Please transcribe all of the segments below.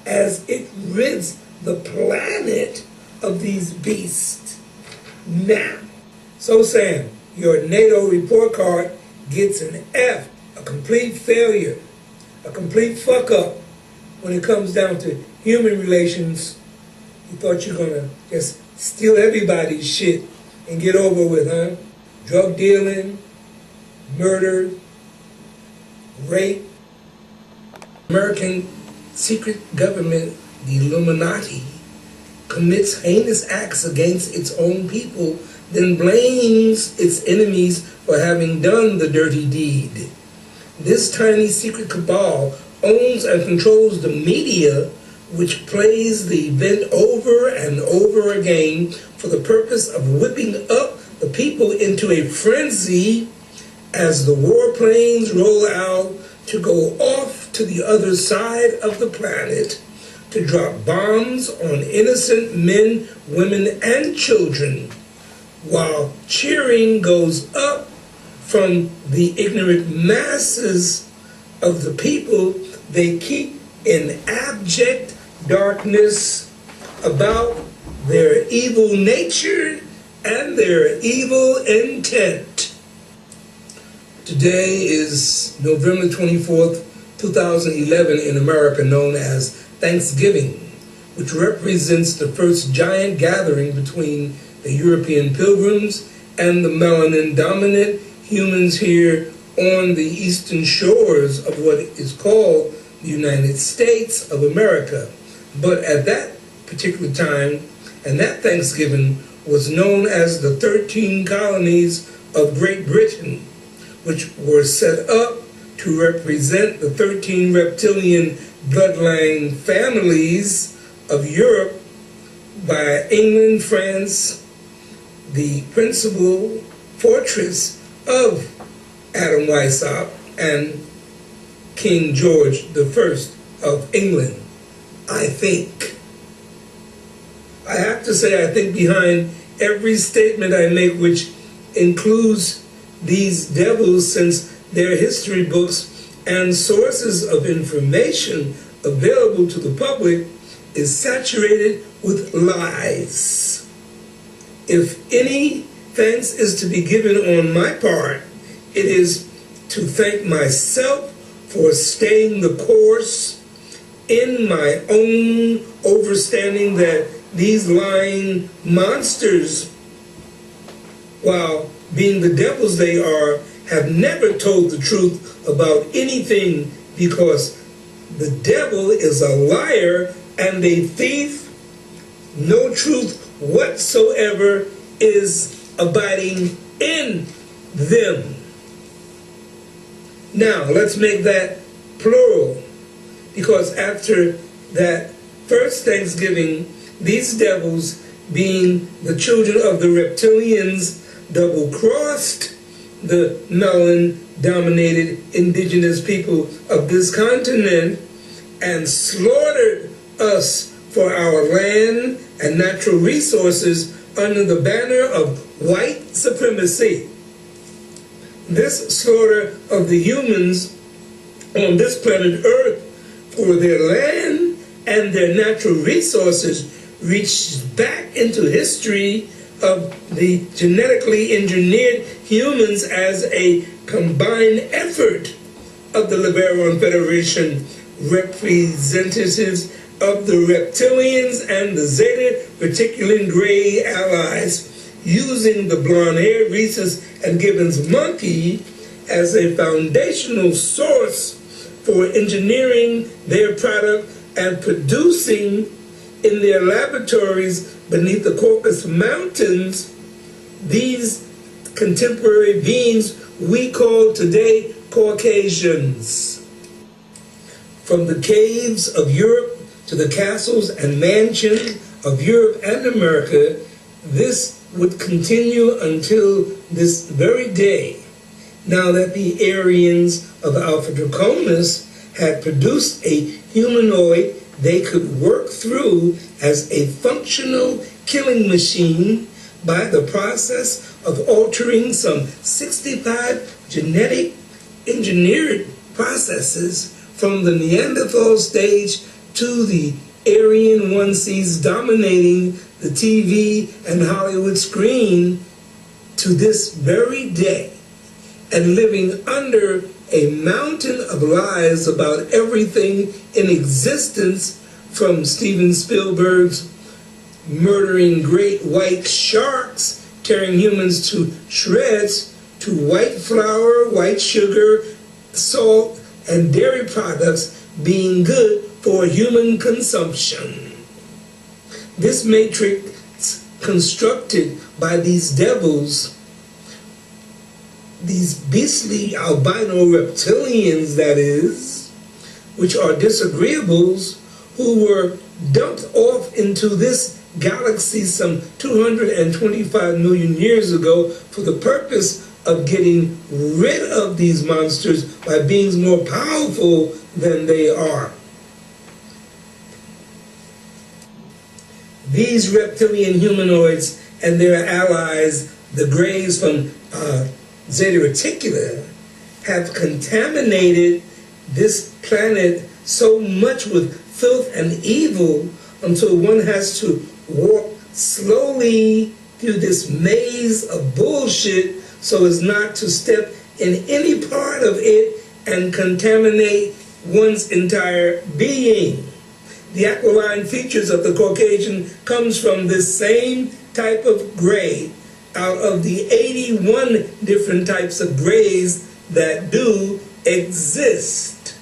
as it rids the planet of these beasts. Now, so Sam, your NATO report card gets an F, a complete failure, a complete fuck up when it comes down to human relations. You thought you were gonna just steal everybody's shit and get over with, huh? Drug dealing, murder, rape. American secret government, the Illuminati, commits heinous acts against its own people, then blames its enemies for having done the dirty deed. This tiny secret cabal owns and controls the media, which plays the event over and over again for the purpose of whipping up the people into a frenzy as the warplanes roll out to go off to the other side of the planet to drop bombs on innocent men, women, and children, while cheering goes up from the ignorant masses of the people they keep in abject darkness about their evil nature and their evil intent. Today is November 24th, 2011 in America, known as Thanksgiving, which represents the first giant gathering between the European pilgrims and the melanin-dominant humans here on the eastern shores of what is called the United States of America. But at that particular time, and that Thanksgiving was known as the 13 colonies of Great Britain, which were set up to represent the 13 reptilian bloodline families of Europe by England, France, the principal fortress of Adam Weishaupt and King George I of England. I think. I have to say, I think behind every statement I make, which includes these devils, since their history books and sources of information available to the public is saturated with lies. If any thanks is to be given on my part, it is to thank myself for staying the course in my own overstanding that these lying monsters, while being the devils they are, have never told the truth about anything, because the devil is a liar and a thief. No truth whatsoever is abiding in them. Now, let's make that plural, because after that first Thanksgiving, these devils, being the children of the reptilians, double-crossed the melon-dominated indigenous people of this continent and slaughtered us for our land and natural resources under the banner of white supremacy. This slaughter of the humans on this planet Earth for their land and their natural resources reaches back into history of the genetically engineered humans as a combined effort of the Liberon Federation, representatives of the reptilians and the Zeta Reticulin Gray allies, using the blonde hair Rhesus and Gibbons monkey as a foundational source for engineering their product and producing in their laboratories beneath the Caucasus Mountains these contemporary beings we call today Caucasians. From the caves of Europe to the castles and mansions of Europe and America, this would continue until this very day, now that the Aryans of Alpha Draconis had produced a humanoid they could work through as a functional killing machine by the process of altering some 65 genetic engineered processes from the Neanderthal stage to the Aryan one sees dominating the TV and Hollywood screen to this very day, and living under a mountain of lies about everything in existence, from Steven Spielberg's murdering great white sharks, tearing humans to shreds, to white flour, white sugar, salt, and dairy products being good for human consumption. This matrix constructed by these devils, these beastly albino reptilians, that is, which are disagreeables, who were dumped off into this galaxy some 225 million years ago for the purpose of getting rid of these monsters by beings more powerful than they are. These reptilian humanoids and their allies, the Greys from Zeta Reticuli, have contaminated this planet so much with filth and evil until one has to walk slowly through this maze of bullshit so as not to step in any part of it and contaminate one's entire being. The aquiline features of the Caucasian comes from this same type of gray out of the 81 different types of grays that do exist.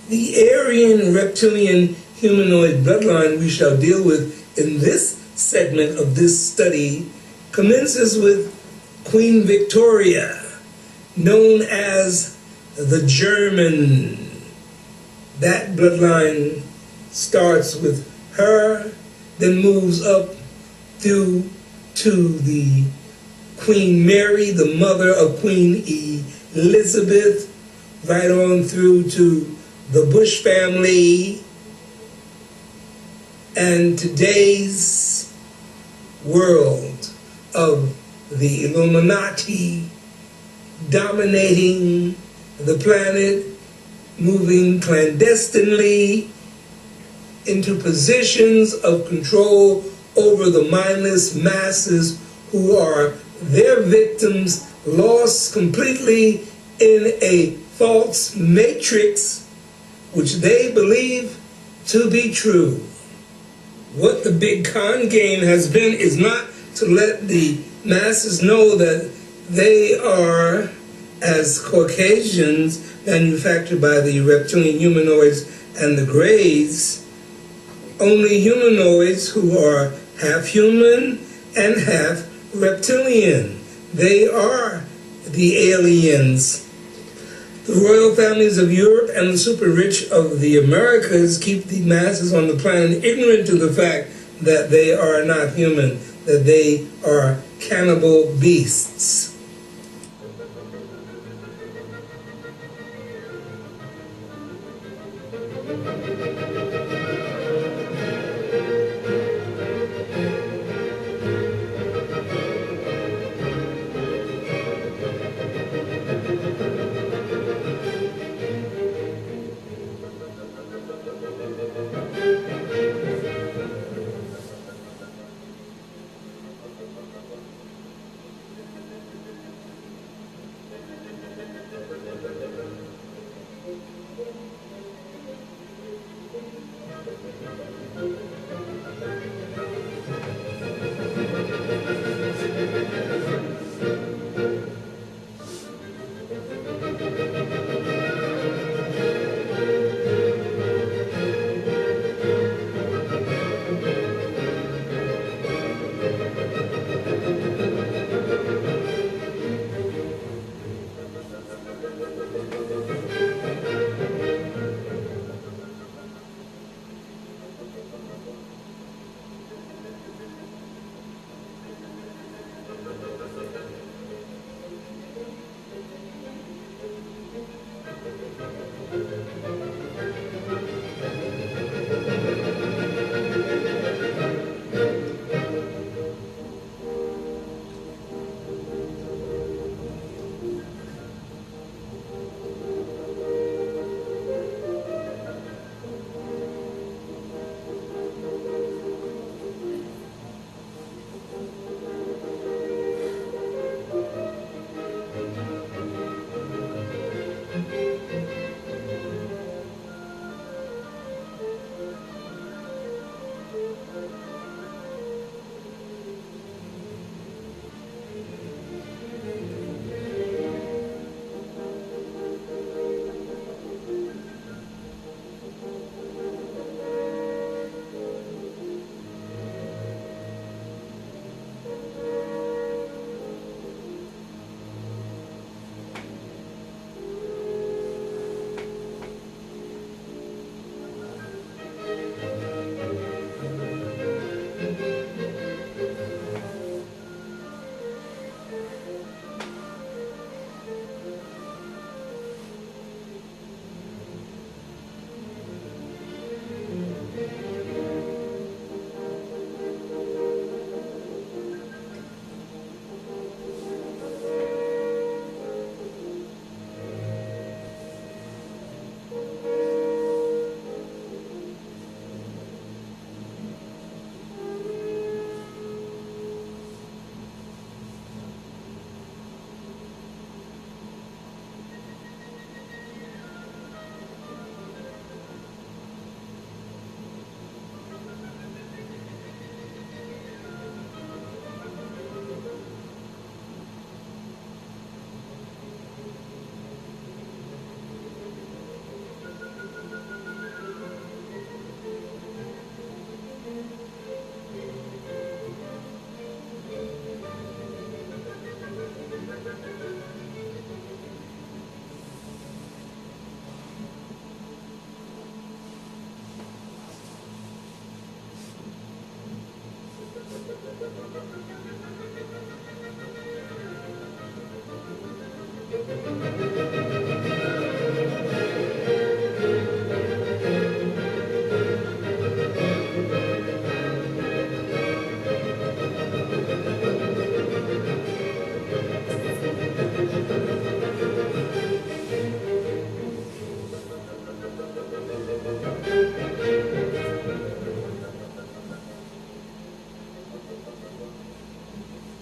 The Aryan reptilian humanoid bloodline we shall deal with in this segment of this study commences with Queen Victoria, known as the German. That bloodline starts with her, then moves up through to the Queen Mary, the mother of Queen Elizabeth, right on through to the Bush family, and today's world of the Illuminati dominating the planet, moving clandestinely into positions of control over the mindless masses who are their victims, lost completely in a false matrix which they believe to be true. What the big con game has been is not to let the masses know that they are, as Caucasians manufactured by the reptilian humanoids and the Greys, only humanoids who are half human and half reptilian. They are the aliens. The royal families of Europe and the super rich of the Americas keep the masses on the planet ignorant to the fact that they are not human, that they are cannibal beasts.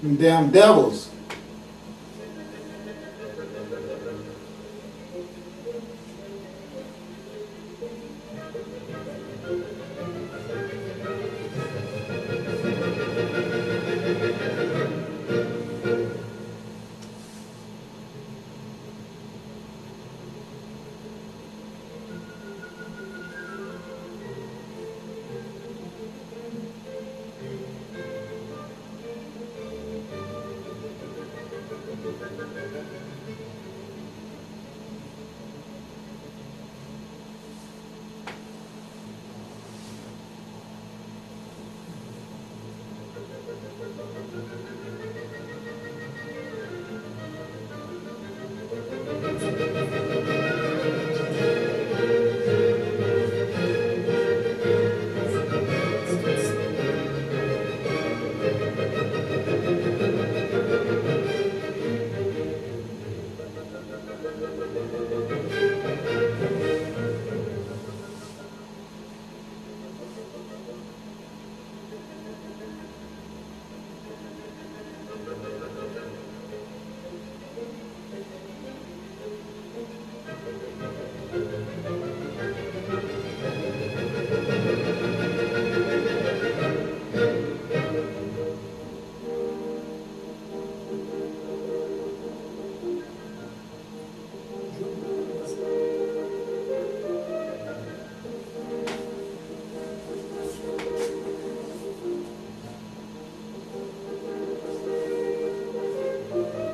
Them damn devils.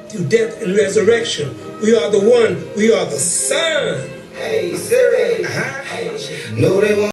Through death and resurrection, we are the one, we are the Son. Hey, Siri. Uh-huh. No, they won't.